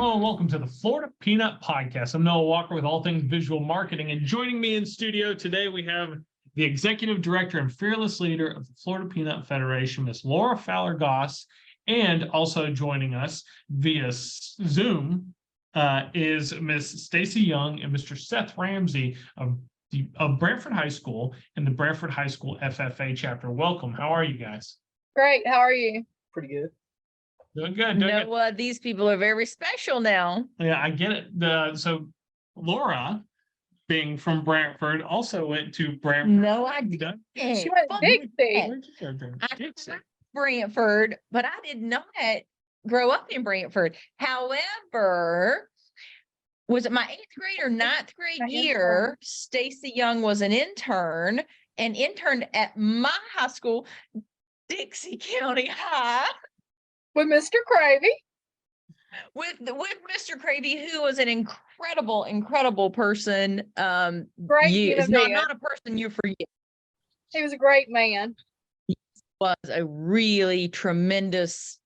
Hello and welcome to the Florida Peanut Podcast. I'm Noah Walker with all things visual marketing, and joining me in studio today we have the Executive Director and Fearless Leader of the Florida Peanut Federation, Miss Laura Fowler-Goss, and also joining us via Zoom is Miss Stacy Young and Mr. Seth Ramsey of Branford High School and the Branford High School FFA Chapter. Welcome. How are you guys? Great. How are you? Pretty good. Doing good. These people are very special now. Yeah, I get it. So Laura, being from Branford, also went to Branford. No, I didn't. She went to Dixie. Where'd you go, Dixie? Branford, but I did not grow up in Branford. However, was it my 8th grade or 9th grade year? Stacy Young was an intern and interned at my high school, Dixie County High. With Mr. Cravey. With Mr. Cravey, who was an incredible person. Great. Not a person you forget. He was a great man. He was a really tremendous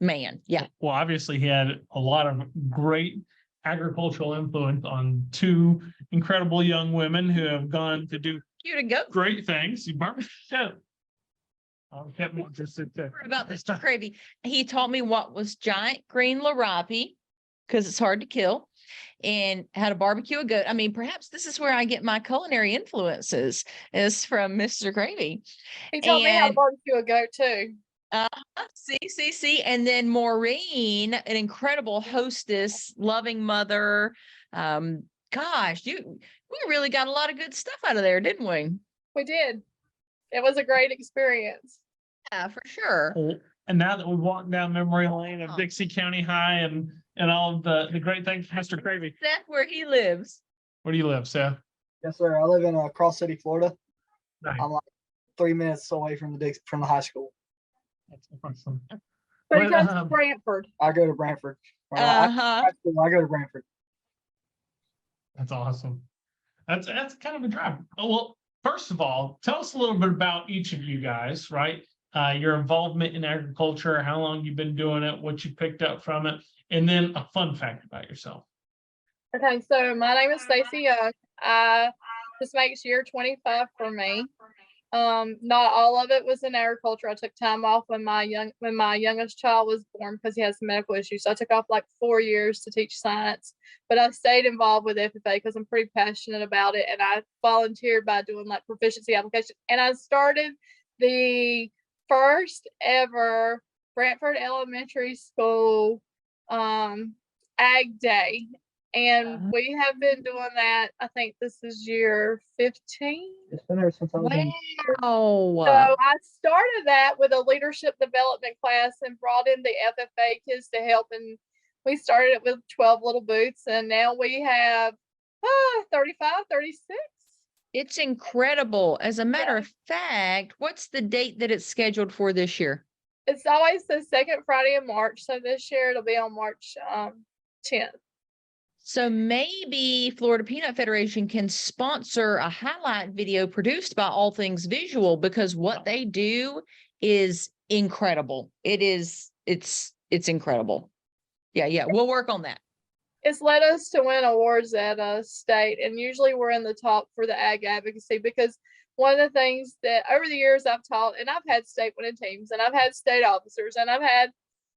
man. Yeah. Well, obviously he had a lot of great agricultural influence on two incredible young women who have gone to do great things. You brought me show. Kept me interested too. About Mr. Cravey. He taught me what was giant green larapi, because it's hard to kill, and how to barbecue a goat. I mean, perhaps this is where I get my culinary influences, is from Mr. Cravey. He taught me how to barbecue a goat too. See. And then Maureen, an incredible hostess, loving mother. Gosh, we really got a lot of good stuff out of there, didn't we? We did. It was a great experience. Yeah, for sure. And now that we've walked down memory lane of Dixie County High and all of the great things from Mr. Cravey. Seth, where he lives. Where do you live, Seth? Yes, sir. I live in Cross City, Florida. Nice. I'm like 3 minutes away from the high school. That's awesome. But he goes to Branford. I go to Branford. I go to Branford. That's awesome. That's kind of a drive. Oh, well, first of all, tell us a little bit about each of you guys, right? Your involvement in agriculture, how long you've been doing it, what you picked up from it, and then a fun fact about yourself. Okay, so my name is Stacy Young. This makes year 25 for me. Not all of it was in agriculture. I took time off when my youngest child was born because he has some medical issues. So I took off like 4 years to teach science, but I stayed involved with FFA because I'm pretty passionate about it. And I volunteered by doing like proficiency applications. And I started the first ever Branford Elementary School Ag Day. And we have been doing that. I think this is year 15. It's been there since I was in. Wow. So I started that with a leadership development class and brought in the FFA kids to help. And we started it with 12 little booths. And now we have 35, 36. It's incredible. As a matter of fact, what's the date that it's scheduled for this year? It's always the second Friday in March. So this year it'll be on March 10th. So maybe Florida Peanut Federation can sponsor a highlight video produced by All Things Visual, because what they do is incredible. It's incredible. Yeah. We'll work on that. It's led us to win awards at state, and usually we're in the top for the ag advocacy, because one of the things that over the years I've taught, and I've had state winning teams, and I've had state officers, and I've had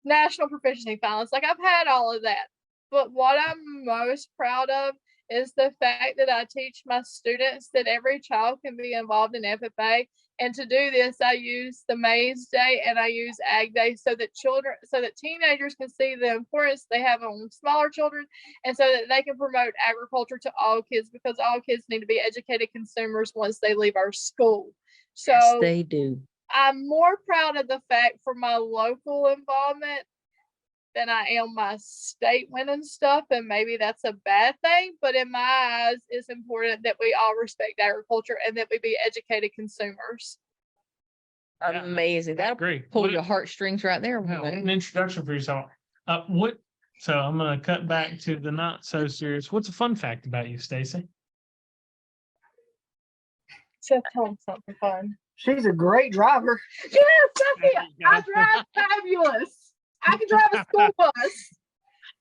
national proficiency finalists, like I've had all of that. But what I'm most proud of is the fact that I teach my students that every child can be involved in FFA. And to do this, I use the Maize Day and I use Ag Day so that teenagers can see the importance they have on smaller children, and so that they can promote agriculture to all kids, because all kids need to be educated consumers once they leave our school. So yes, they do. I'm more proud of the fact for my local involvement than I am my state winning stuff, and maybe that's a bad thing, but in my eyes, it's important that we all respect agriculture and that we be educated consumers. Amazing. That'll pull your heartstrings right there. An introduction for yourself. So I'm going to cut back to the not so serious. What's a fun fact about you, Stacy? Seth, tell them something fun. She's a great driver. Yes, I drive fabulous. I can drive a school bus.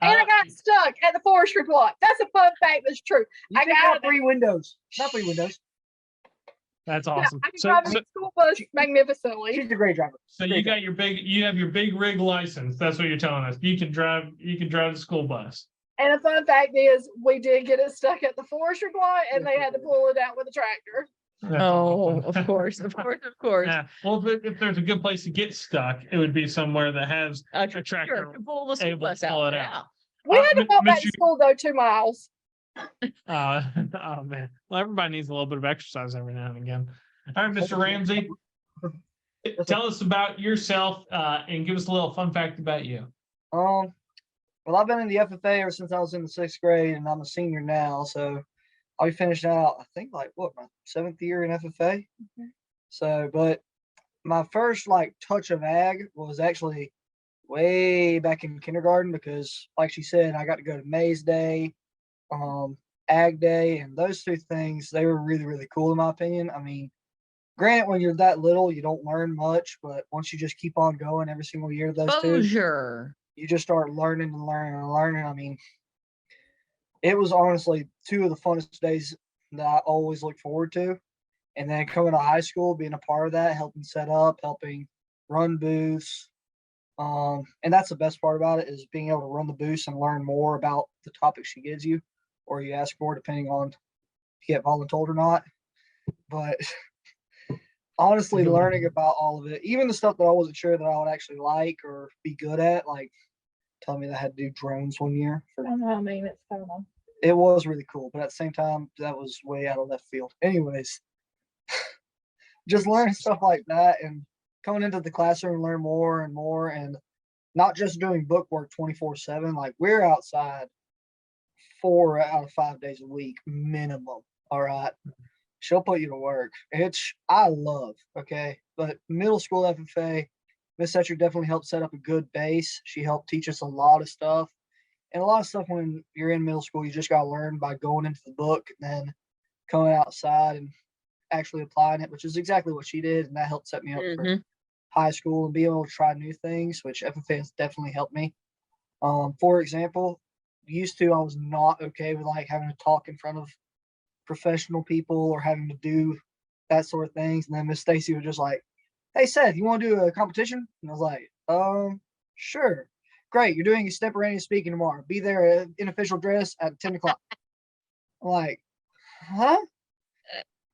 And I got stuck at the forestry block. That's a fun fact that's true. I got 3 windows. Not 3 windows. That's awesome. I can drive the school bus magnificently. She's a great driver. So you got you have your big rig license. That's what you're telling us. You can drive the school bus. And a fun fact is we did get it stuck at the forestry block and they had to pull it out with a tractor. That's Oh, awesome. of course, of course, of course. Yeah. Well, if there's a good place to get stuck, it would be somewhere that has A tractor tractor to pull the school able to bus pull out. it Yeah. out. We had to walk back to Miss school though 2 miles. Oh man. Well, everybody needs a little bit of exercise every now and again. All right, Mr. Ramsey, tell us about yourself and give us a little fun fact about you. Well, I've been in the FFA ever since I was in the 6th grade, and I'm a senior now. So I'll be finishing out, I think, like my 7th year in FFA. Mm-hmm. So, but my first touch of ag was actually way back in kindergarten because, like she said, I got to go to Maze Day, Ag Day, and those 2 things, they were really, really cool in my opinion. I mean, granted, when you're that little, you don't learn much, but once you just keep on going every single year, those 2, you just start learning and learning and learning. I mean, it was honestly 2 of the funnest days that I always look forward to. And then coming to high school, being a part of that, helping set up, helping run booths. And that's the best part about it is being able to run the booths and learn more about the topic she gives you or you ask for, depending on if you get voluntold or not. But honestly, learning about all of it, even the stuff that I wasn't sure that I would actually like or be good at, like telling me that I had to do drones one year. I mean, it's kind of. It was really cool, but at the same time, that was way out of left field. Anyways, just learning stuff like that and coming into the classroom and learn more and more, and not just doing book work 24/7. Like we're outside 4 out of 5 days a week minimum. All right. She'll put you to work. I love, okay. But middle school FFA, Miss Etcher definitely helped set up a good base. She helped teach us a lot of stuff. And a lot of stuff when you're in middle school, you just got to learn by going into the book and then coming outside and actually applying it, which is exactly what she did. And that helped set me up for high school and being able to try new things, which FFA has definitely helped me. For example, I was not okay with having to talk in front of professional people or having to do that sort of things. And then Miss Stacy was just like, "Hey Seth, you want to do a competition?" And I was like, sure. Great, you're doing extemporaneous speaking tomorrow. Be there in official dress at 10 o'clock. I'm like, huh?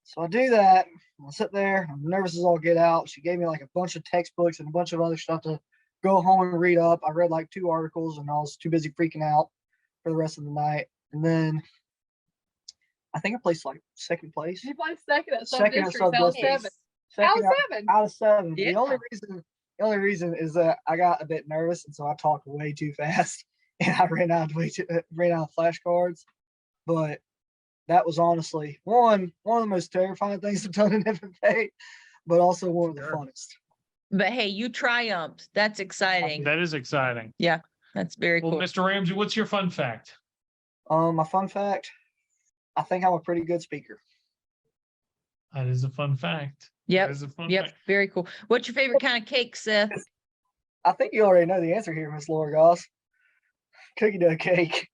So I do that. I sit there. I'm nervous as all get out. She gave me a bunch of textbooks and a bunch of other stuff to go home and read up. I read 2 articles and I was too busy freaking out for the rest of the night. And then I think I placed 2nd place. You placed second at Second at sub-districts. Out of 7. Out of 7. Yeah. The only reason is that I got a bit nervous, and so I talked way too fast, and I ran out of flashcards. But that was honestly one of the most terrifying things I've done in FFA, but also one of the funnest. But hey, you triumphed. That's exciting. That is exciting. Yeah, that's very Well, cool. Mr. Ramsey, what's your fun fact? My fun fact, I think I'm a pretty good speaker. That is a fun fact. Yep. That is a fun Yep. fact. Very cool. What's your favorite kind of cake, Seth? I think you already know the answer here, Miss Laura Goss. Cookie dough cake.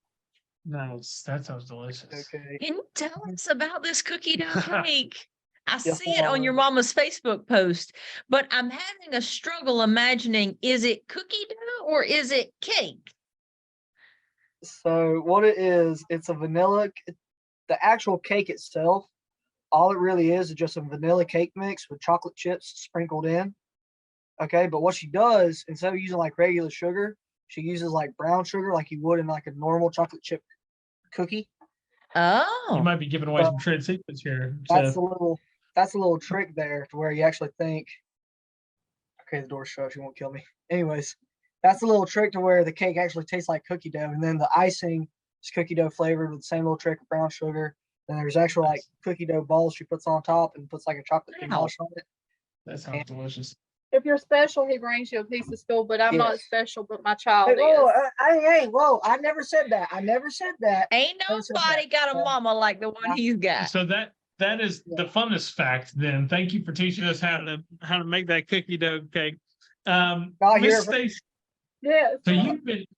Nice. That sounds delicious. Okay. Can you tell us about this cookie dough cake? I Yes, see it on your Mom. mama's Facebook post, but I'm having a struggle imagining, is it cookie dough or is it cake? So what it is, it's a vanilla. The actual cake itself, all it really is just a vanilla cake mix with chocolate chips sprinkled in. Okay, but what she does, instead of using regular sugar, she uses brown sugar like you would in a normal chocolate chip cookie. You Oh, might be giving away some trade secrets here. That's So, a little trick there to where you actually think, okay, the door's shut, she won't kill me. Anyways, that's a little trick to where the cake actually tastes like cookie dough, and then the icing is cookie dough flavored with the same little trick of brown sugar. Then there's actual cookie dough balls she puts on top and puts a chocolate ganache on it. that sounds delicious. If you're special, he brings you a piece of school, but I'm not Yes. special, but my child Hey, whoa, is. whoa! I never said that. I never said that. ain't Those are nobody got a mama like the one he's got. So that is the funnest fact. Then thank you for teaching us how to make that cookie dough cake. Not Miss here. Stacy, Yes. So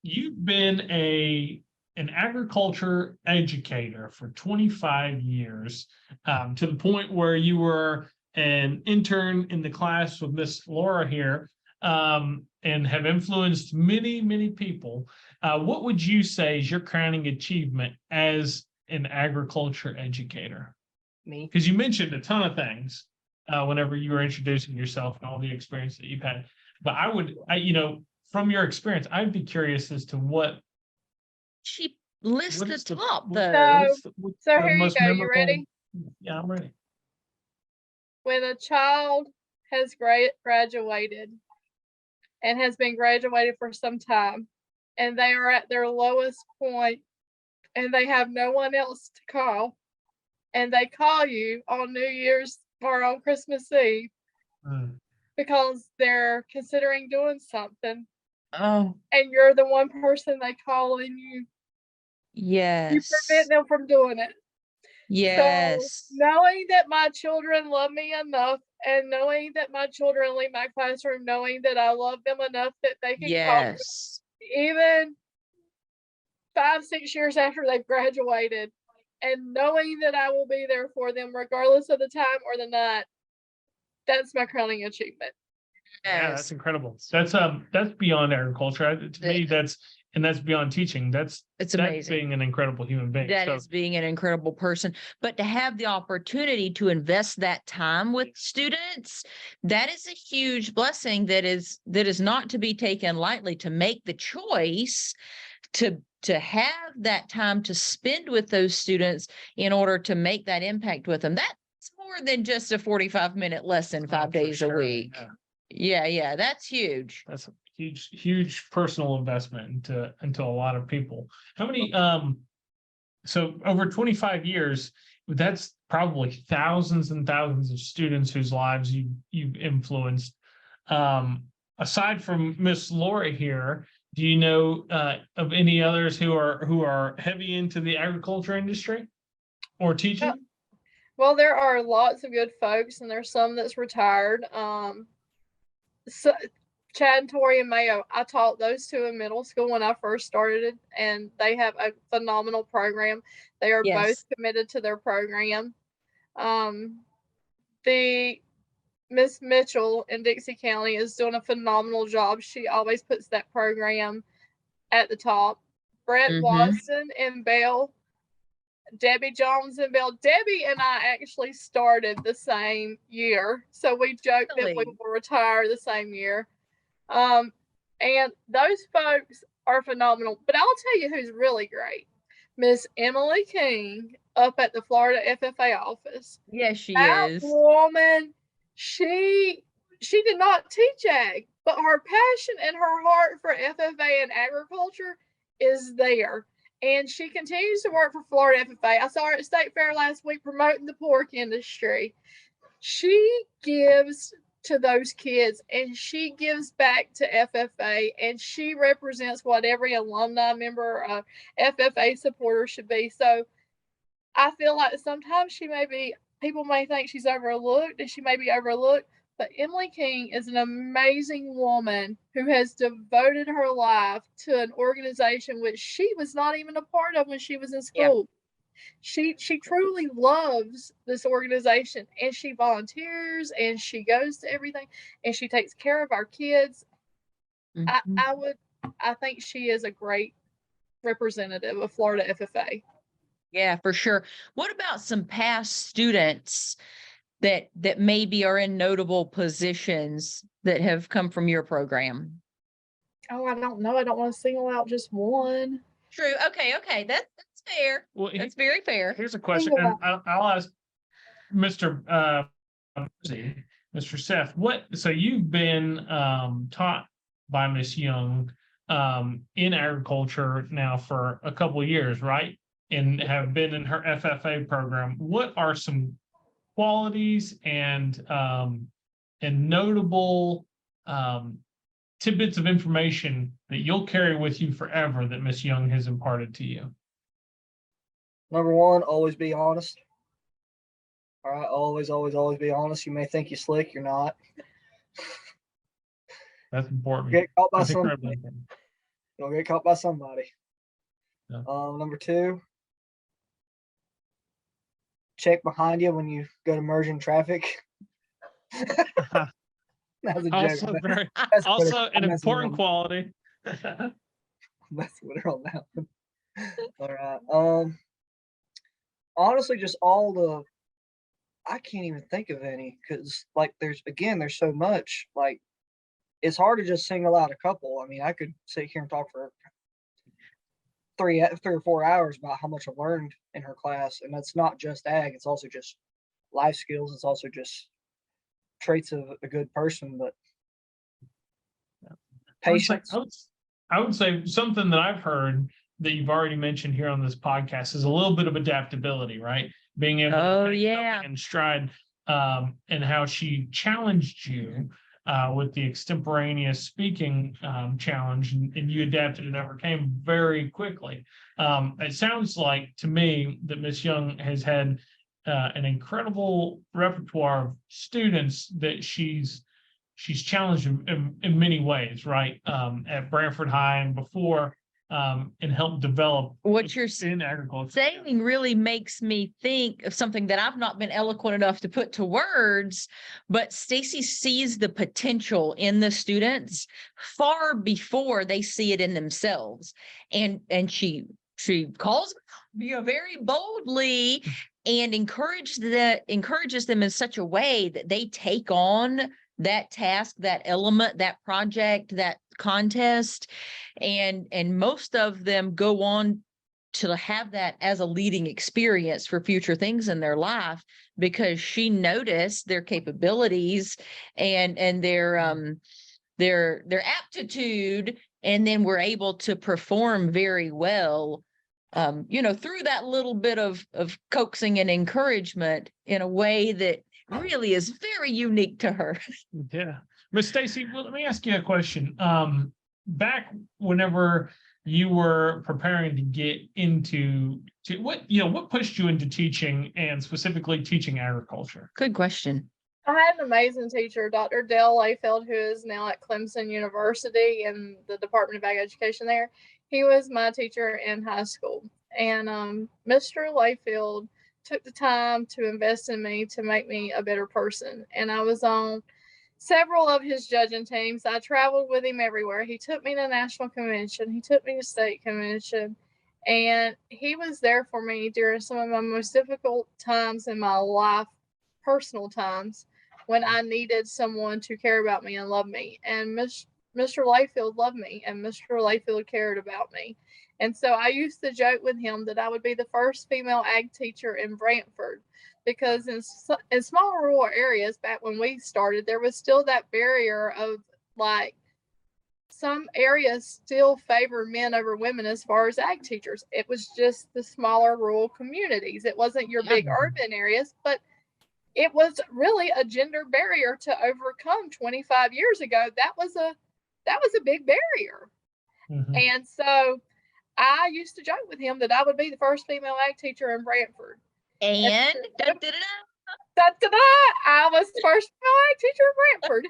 you've been an agriculture educator for 25 years, to the point where you were an intern in the class with Miss Laura here, and have influenced many, many people. What would you say is your crowning achievement as an agriculture educator? Me. Because you mentioned a ton of things whenever you were introducing yourself and all the experience that you've had. But from your experience, I'd be curious as to what She lists what the is the top what- though. what's So the here you most go. You memorable? ready? Yeah, I'm ready. When a child has graduated and has been graduated for some time, and they are at their lowest point, and they have no one else to call, and they call you on New Year's or on Christmas Eve Mm. because they're considering doing something, Oh, and you're the one person they call, and you yes. prevent them from doing it. So Yes. knowing that my children love me enough, and knowing that my children leave my classroom knowing that I love them enough that they can call me Yes. even 5-6 years after they've graduated, and knowing that I will be there for them regardless of the time or the night, that's my crowning achievement. Yeah, that's incredible. That's beyond agriculture. To me, that's beyond teaching. It's That's amazing. being an incredible human being. That So is being an incredible person. But to have the opportunity to invest that time with students, that is a huge blessing that is not to be taken lightly. To make the choice to have that time to spend with those students in order to make that impact with them. That's more than just a 45-minute lesson 5 for days a sure, week. yeah. Yeah, that's huge. That's a huge personal investment into a lot of people. How many so over 25 years, that's probably thousands and thousands of students whose lives you've influenced. Aside from Miss Laura here, do you know of any others who are heavy into the agriculture industry or teaching? Well, there are lots of good folks, and there's some that's retired. So Chad and Tori and Mayo, I taught those two in middle school when I first started, and they have a phenomenal program. They are both Yes. committed to their program. The Miss Mitchell in Dixie County is doing a phenomenal job. She always puts that program at the top. Brett Watson and Bell, Debbie Jones and Bell. Debbie and I actually started the same year, so we joked that we Really? will retire the same year. And those folks are phenomenal. But I'll tell you who's really great. Miss Emily King up at the Florida FFA office. Yes, she That is. woman, she did not teach ag, but her passion and her heart for FFA and agriculture is there. And she continues to work for Florida FFA. I saw her at State Fair last week promoting the pork industry. She gives to those kids, and she gives back to FFA, and she represents what every alumni member or FFA supporter should be. So I feel like sometimes people may think she's overlooked, and she may be overlooked, but Emily King is an amazing woman who has devoted her life to an organization which she was not even a part of when she was in school. She truly loves this organization, and she volunteers, and she goes to everything, and she takes care of our kids. I think she is a great representative of Florida FFA. Yeah, for sure. What about some past students that maybe are in notable positions that have come from your program? Oh, I don't know. I don't want to single out just one. True. Okay. That's fair. Well, That's very fair. here's a question, and I'll ask Mr. Mr. Seth. So you've been taught by Miss Young in agriculture now for a couple of years, right? And have been in her FFA program. What are some qualities and notable tidbits of information that you'll carry with you forever that Miss Young has imparted to you? Number one, always be honest. All right, always be honest. You may think you're slick, you're not. That's important. Get caught by That's incredibly somebody. important. You'll get caught by somebody. Yeah. Number 2, check behind you when you go to merge in traffic. That was a joke. Also, very, That's also Twitter. an I'm messing important around. quality. That's what on that one. All right. Honestly, just all the, I can't even think of any because like there's so much. Like it's hard to just single out a couple. I mean, I could sit here and talk for 3 or 4 hours about how much I've learned in her class, and that's not just ag. It's also just life skills. It's also just traits of a good person, but patience. I would say something that I've heard that you've already mentioned here on this podcast is a little bit of adaptability, right? Being able to take something in stride, and how she challenged you with the extemporaneous speaking challenge, and you adapted and overcame very quickly. It sounds like to me that Miss Young has had an incredible repertoire of students that she's challenged in many ways, right? At Branford High and before, and helped develop What you're in agriculture. saying really makes me think of something that I've not been eloquent enough to put to words, but Stacy sees the potential in the students far before they see it in themselves. And she calls very boldly and encourages them in such a way that they take on that task, that element, that project, that contest, and most of them go on to have that as a leading experience for future things in their life, because she noticed their capabilities and their aptitude, and then we're able to perform very well, through that little bit of coaxing and encouragement in a way that really is very unique to her. Yeah. Miss Stacy, well, let me ask you a question. Back whenever you were preparing to get into what pushed you into teaching, and specifically teaching agriculture? Good question. I had an amazing teacher, Dr. Dale Layfield, who is now at Clemson University in the Department of Ag Education there. He was my teacher in high school. And Mr. Layfield took the time to invest in me to make me a better person. And I was on several of his judging teams. I traveled with him everywhere. He took me to national convention. He took me to state convention. And he was there for me during some of my most difficult times in my life, personal times, when I needed someone to care about me and love me. And Mr. Layfield loved me, and Mr. Layfield cared about me. And so I used to joke with him that I would be the first female ag teacher in Branford, because in small rural areas back when we started, there was still that barrier of like some areas still favor men over women as far as ag teachers. It was just the smaller rural communities. It wasn't your big urban areas, but it was really a gender barrier to overcome 25 years ago. That was a big barrier. Mm-hmm. And so I used to joke with him that I would be the first female ag teacher in Branford. And I was the first female ag teacher in Branford.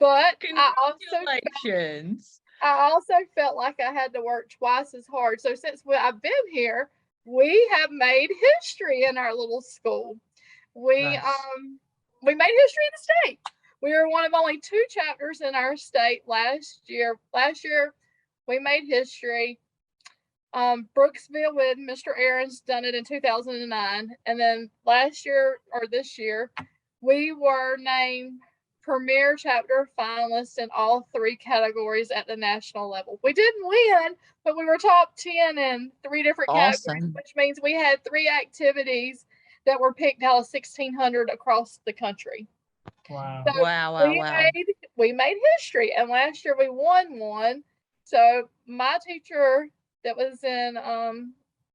But congratulations. I also felt like I had to work twice as hard. So since I've been here, we have made history in our little school. We made history in the state. We were one of only 2 chapters in our state last year. Last year, we made history. Brooksville with Mr. Aaron's done it in 2009. And then this year, we were named premier chapter finalists in all 3 categories at the national level. We didn't win, but we were top 10 in 3 different categories, which means we had 3 activities that were picked out of 1,600 across the country. Wow. So we made history, and last year we won one. So my teacher that was in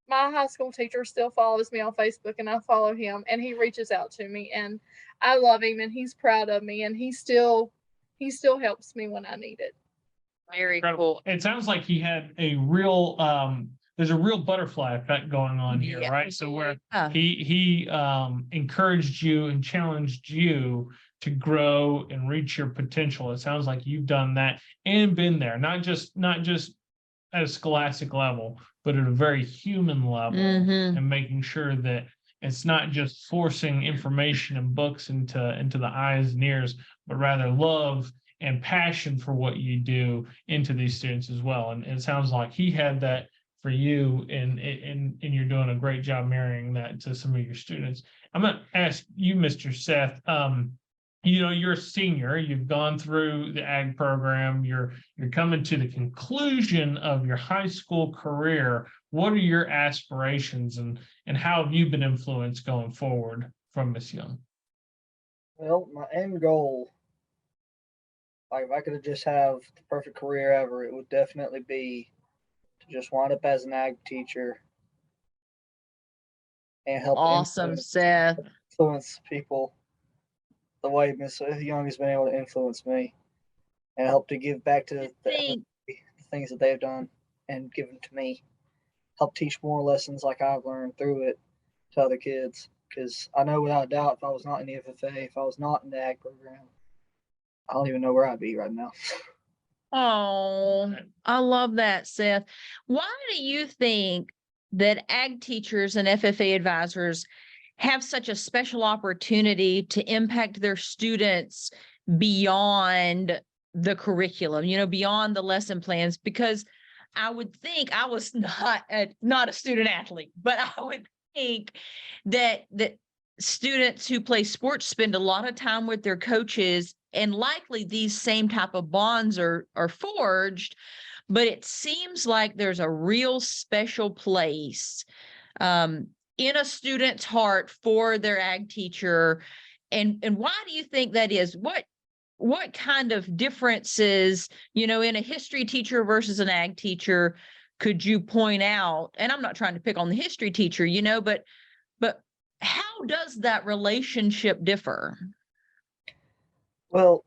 my high school teacher still follows me on Facebook, and I follow him, and he reaches out to me, and I love him, and he's proud of me, and he still helps me when I need it. Very cool. It sounds like he had a real there's a real butterfly effect going on here, right? So where he encouraged you and challenged you to grow and reach your potential. It sounds like you've done that and been there, not just at a scholastic level, but at a very human level, and making sure that it's not just forcing information and books into the eyes and ears, but rather love and passion for what you do into these students as well. And it sounds like he had that for you, and you're doing a great job marrying that to some of your students. I'm going to ask you, Mr. Seth, you're a senior, you've gone through the ag program, you're coming to the conclusion of your high school career. What are your aspirations, and how have you been influenced going forward from Miss Young? Well, my end goal, like if I could just have the perfect career ever, it would definitely be to just wind up as an ag teacher and help Awesome, Seth. influence people the way Miss Young has been able to influence me, and help to give back to the things that they've done and given to me. Help teach more lessons like I've learned through it to other kids. Because I know without a doubt, if I was not in the FFA, if I was not in the ag program, I don't even know where I'd be right now. Oh, I love that, Seth. Why do you think that ag teachers and FFA advisors have such a special opportunity to impact their students beyond the curriculum, beyond the lesson plans? Because I would think, I was not a student athlete, but I would think that students who play sports spend a lot of time with their coaches, and likely these same type of bonds are forged. But it seems like there's a real special place in a student's heart for their ag teacher. And why do you think that is? What kind of differences, in a history teacher versus an ag teacher could you point out? And I'm not trying to pick on the history teacher, but how does that relationship differ? Well,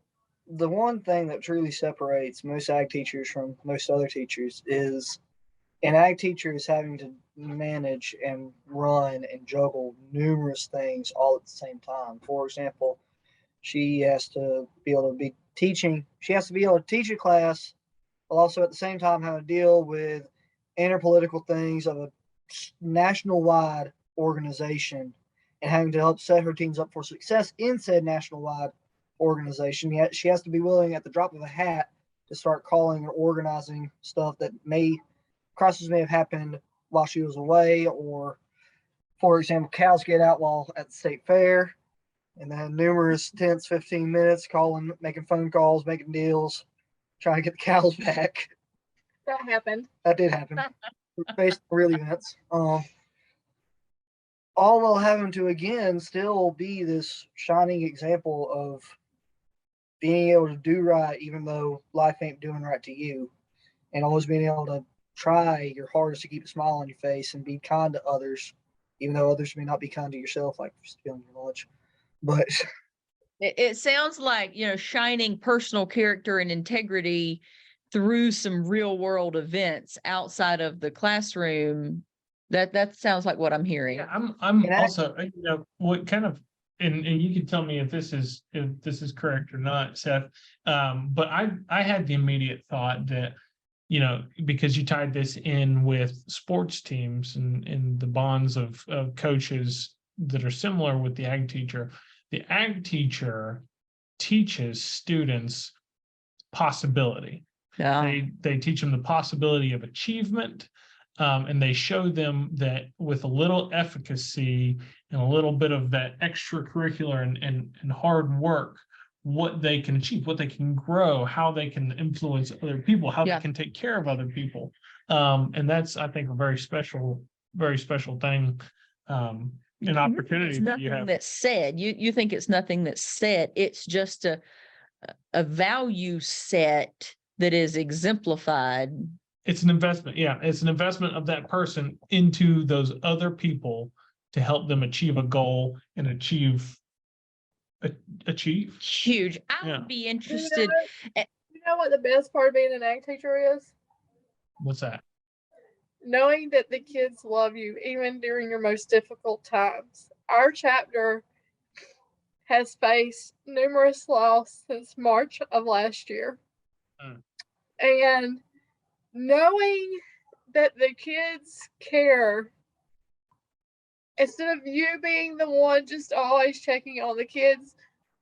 the one thing that truly separates most ag teachers from most other teachers is an ag teacher is having to manage and run and juggle numerous things all at the same time. For example, she has to be able to be teaching. She has to be able to teach a class, while also at the same time having to deal with interpolitical things of a national-wide organization, and having to help set her teams up for success in said national-wide organization. Yet she has to be willing, at the drop of a hat, to start calling or organizing stuff that crises may have happened while she was away, or, for example, cows get out while at the state fair, and then numerous tense 15 minutes calling, making phone calls, making deals, trying to get the cows back. That happened. That did happen. Based on real events. All while having to, again, still be this shining example of being able to do right, even though life ain't doing right to you, and always being able to try your hardest to keep a smile on your face and be kind to others, even though others may not be kind to yourself, like stealing your lunch. But it sounds like, shining personal character and integrity through some real world events outside of the classroom. That sounds like what I'm hearing. Yeah, I'm also, what kind of, and you can tell me if this is correct or not, Seth. But I had the immediate thought that, because you tied this in with sports teams and the bonds of coaches that are similar with the ag teacher. The ag teacher teaches students possibility. Yeah. They teach them the possibility of achievement, and they show them that with a little efficacy and a little bit of that extracurricular and hard work, what they can achieve, what they can grow, how they can influence other people, how they can take care of other people. And that's, I think, a very special thing, an opportunity that you have. That's said. You think it's nothing that's said. It's just a value set that is exemplified. It's an investment. Yeah, it's an investment of that person into those other people to help them achieve a goal and achieve. Huge. I would be interested. You know what the best part of being an ag teacher is? What's that? Knowing that the kids love you even during your most difficult times. Our chapter has faced numerous loss since March of last year. Mm. And knowing that the kids care, instead of you being the one just always checking on the kids,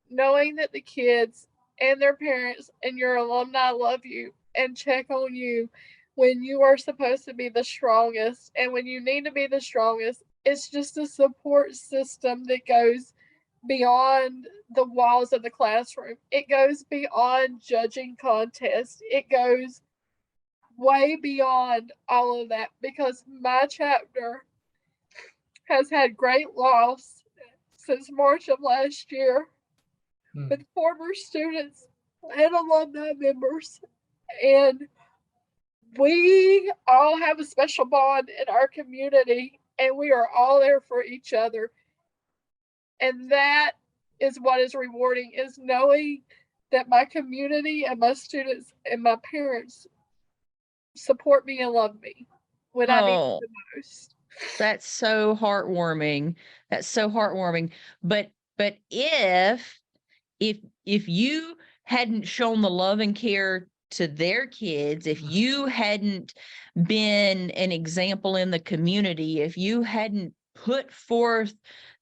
knowing that the kids and their parents and your alumni love you and check on you when you are supposed to be the strongest and when you need to be the strongest, it's just a support system that goes beyond the walls of the classroom. It goes beyond judging contests. It goes way beyond all of that, because my chapter has had great loss since March of last year with former students and alumni members. And we all have a special bond in our community, and we are all there for each other. And that is what is rewarding, is knowing that my community and my students and my parents support me and love me when I need it the most. That's so heartwarming. That's so heartwarming. But if you hadn't shown the love and care to their kids, if you hadn't been an example in the community, if you hadn't put forth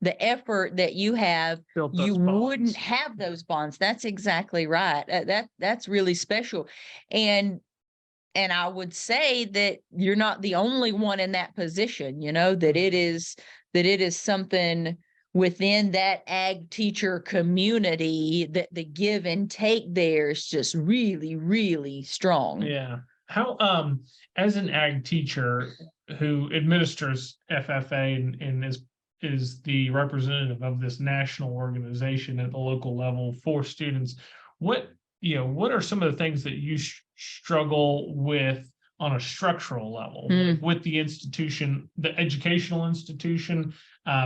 the effort that you have, you wouldn't have those bonds. That's exactly right. That's really special. And I would say that you're not the only one in that position, that it is something within that ag teacher community that the give and take there is just really, really strong. Yeah. How, as an ag teacher who administers FFA and is the representative of this national organization at the local level for students, what are some of the things that you struggle with on a structural level with the institution, the educational institution,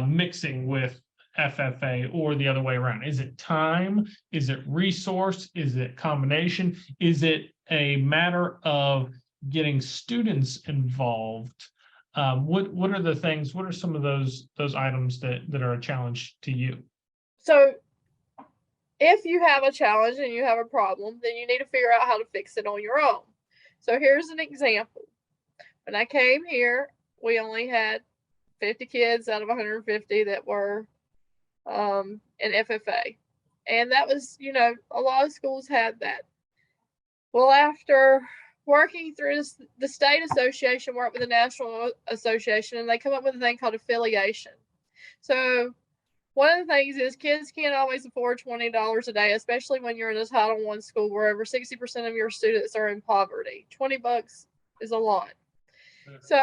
mixing with FFA, or the other way around? Is it time? Is it resource? Is it combination? Is it a matter of getting students involved? What are the things? What are some of those items that are a challenge to you? So if you have a challenge and you have a problem, then you need to figure out how to fix it on your own. So here's an example. When I came here, we only had 50 kids out of 150 that were in FFA. And that was, a lot of schools had that. Well, after working through the state association, worked with the national association, and they come up with a thing called affiliation. So one of the things is kids can't always afford $20 a day, especially when you're in a Title I school where over 60% of your students are in poverty. $20 is a lot. So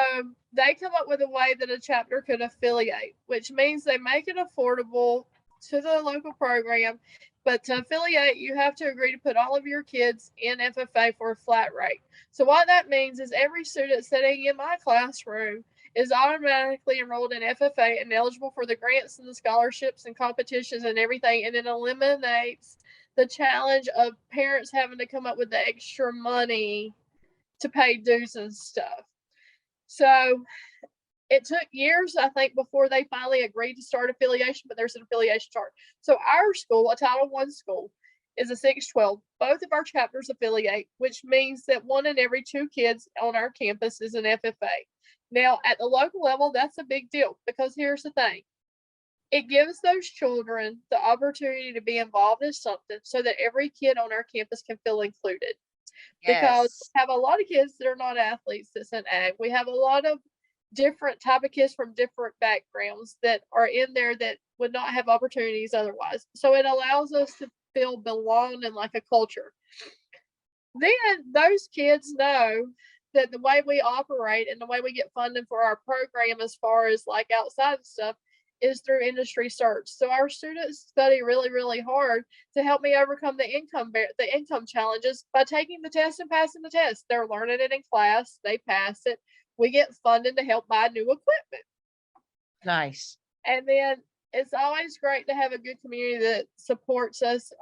they come up with a way that a chapter could affiliate, which means they make it affordable to the local program. But to affiliate, you have to agree to put all of your kids in FFA for a flat rate. So what that means is every student sitting in my classroom is automatically enrolled in FFA and eligible for the grants and the scholarships and competitions and everything. And it eliminates the challenge of parents having to come up with the extra money to pay dues and stuff. So it took years, I think, before they finally agreed to start affiliation, but there's an affiliation chart. So our school, a Title I school, is a 612. Both of our chapters affiliate, which means that 1 in every 2 kids on our campus is an FFA. Now, at the local level, that's a big deal, because here's the thing. It gives those children the opportunity to be involved in something so that every kid on our campus can feel included. Yes. Because we have a lot of kids that are not athletes that's in ag. We have a lot of different type of kids from different backgrounds that are in there that would not have opportunities otherwise. So it allows us to feel belonged and like a culture. Then those kids know that the way we operate and the way we get funding for our program, as far as like outside stuff, is through industry search. So our students study really, really hard to help me overcome the income challenges by taking the test and passing the test. They're learning it in class, they pass it. We get funding to help buy new equipment. Nice. And then it's always great to have a good community that supports us.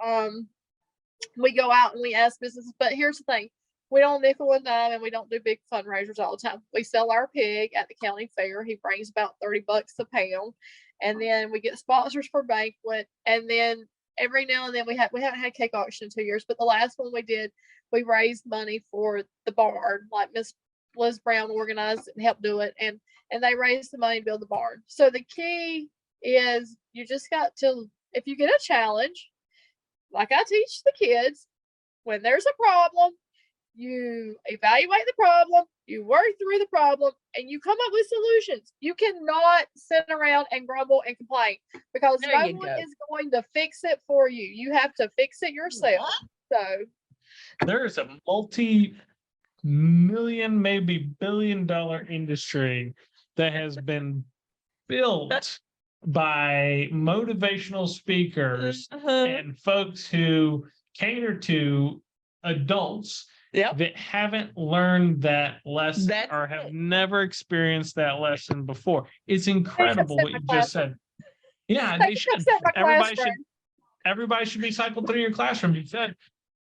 We go out and we ask businesses, but here's the thing. We don't nickel and dime, and we don't do big fundraisers all the time. We sell our pig at the county fair. He brings about $30 a pound. and then we get sponsors for banquet, and then every now and then we haven't had cake auction in 2 years, but the last one we did, we raised money for the barn, like Miss Liz Brown organized and helped do it, and they raised the money to build the barn. So the key is you just got to, if you get a challenge, like I teach the kids, when there's a problem, you evaluate the problem, you work through the problem, and you come up with solutions. You cannot sit around and grumble and complain, because There no you one go. is going to fix it for you. You have to fix it yourself. So There's a multi-million, maybe billion-dollar industry that has been built by motivational speakers and folks who cater to adults Yep. that haven't learned that lesson That's or have it. never experienced that lesson before. It's they should incredible sit what in you my just classroom. said. Yeah, They they should should. sit in my Everybody should. classroom. Everybody should be cycled through your classroom. You said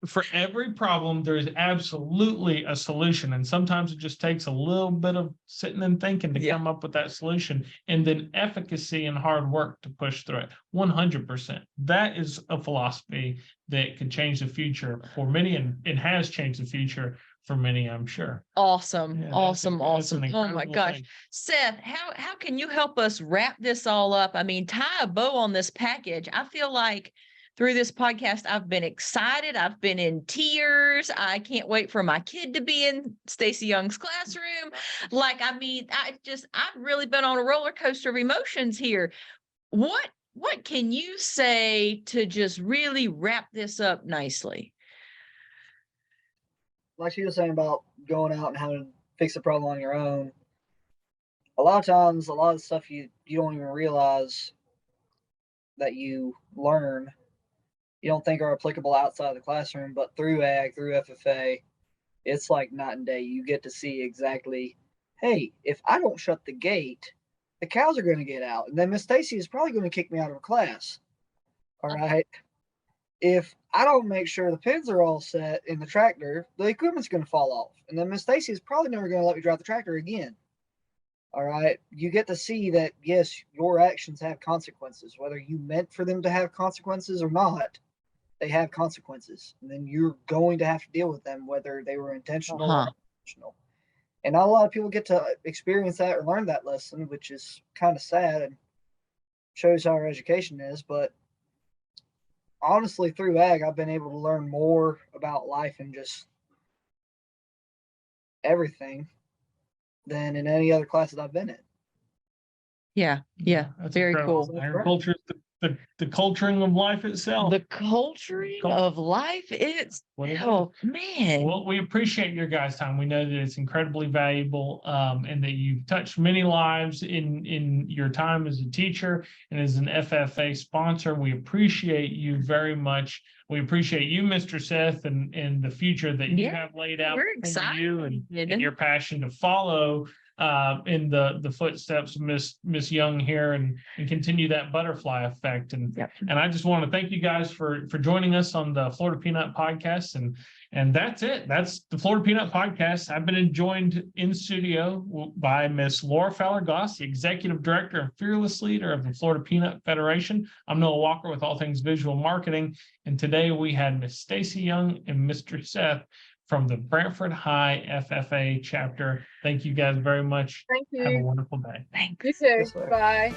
for every problem, there is absolutely a solution. And sometimes it just takes a little bit of sitting and thinking to Yeah. come up with that solution, and then efficacy and hard work to push through it. 100%. That is a philosophy that could change the future for many, and it has changed the future for many, I'm sure. Awesome. Yeah, Awesome. that's an Awesome. Oh my incredible gosh. thing. Seth, how can you help us wrap this all up? I mean, tie a bow on this package. I feel like through this podcast, I've been excited. I've been in tears. I can't wait for my kid to be in Stacy Young's classroom. Like, I mean, I've really been on a roller coaster of emotions here. What can you say to just really wrap this up nicely? Like she was saying about going out and having to fix a problem on your own. A lot of times, a lot of stuff you don't even realize that you learn, you don't think are applicable outside of the classroom, but through ag, through FFA, it's like night and day. You get to see exactly, hey, if I don't shut the gate, the cows are going to get out, and then Miss Stacy is probably going to kick me out of her class. All right. If I don't make sure the pins are all set in the tractor, the equipment's going to fall off, and then Miss Stacy is probably never going to let me drive the tractor again. All right. You get to see that, yes, your actions have consequences, whether you meant for them to have consequences or not. They have consequences, and then you're going to have to deal with them, whether they were intentional or unintentional. And not a lot of people get to experience that or learn that lesson, which is kind of sad and shows how our education is. But honestly, through ag, I've been able to learn more about life and just everything than in any other class that I've been in. Yeah. Yeah. That's Very incredible. cool. Agriculture is the culturing of life itself. The culturing of life, it's, What it is. oh man. Well, we appreciate your guys' time. We know that it's incredibly valuable, and that you've touched many lives in your time as a teacher and as an FFA sponsor. We appreciate you very much. We appreciate you, Mr. Seth, and the future that you Yeah, have laid out we're for you and excited. your passion to follow in the footsteps of Miss Young here, and continue that butterfly effect. And Yep. and I just want to thank you guys for joining us on the Florida Peanut Podcast. And that's it. That's the Florida Peanut Podcast. I've been joined in studio by Miss Laura Fowler-Goss, the Executive Director and Fearless Leader of the Florida Peanut Federation. I'm Noah Walker with all things visual marketing. And today we had Miss Stacy Young and Mr. Seth from the Branford FFA Chapter. Thank you guys very much. Thank Have a you. wonderful day. Thanks. You too. Yes, sir. Bye.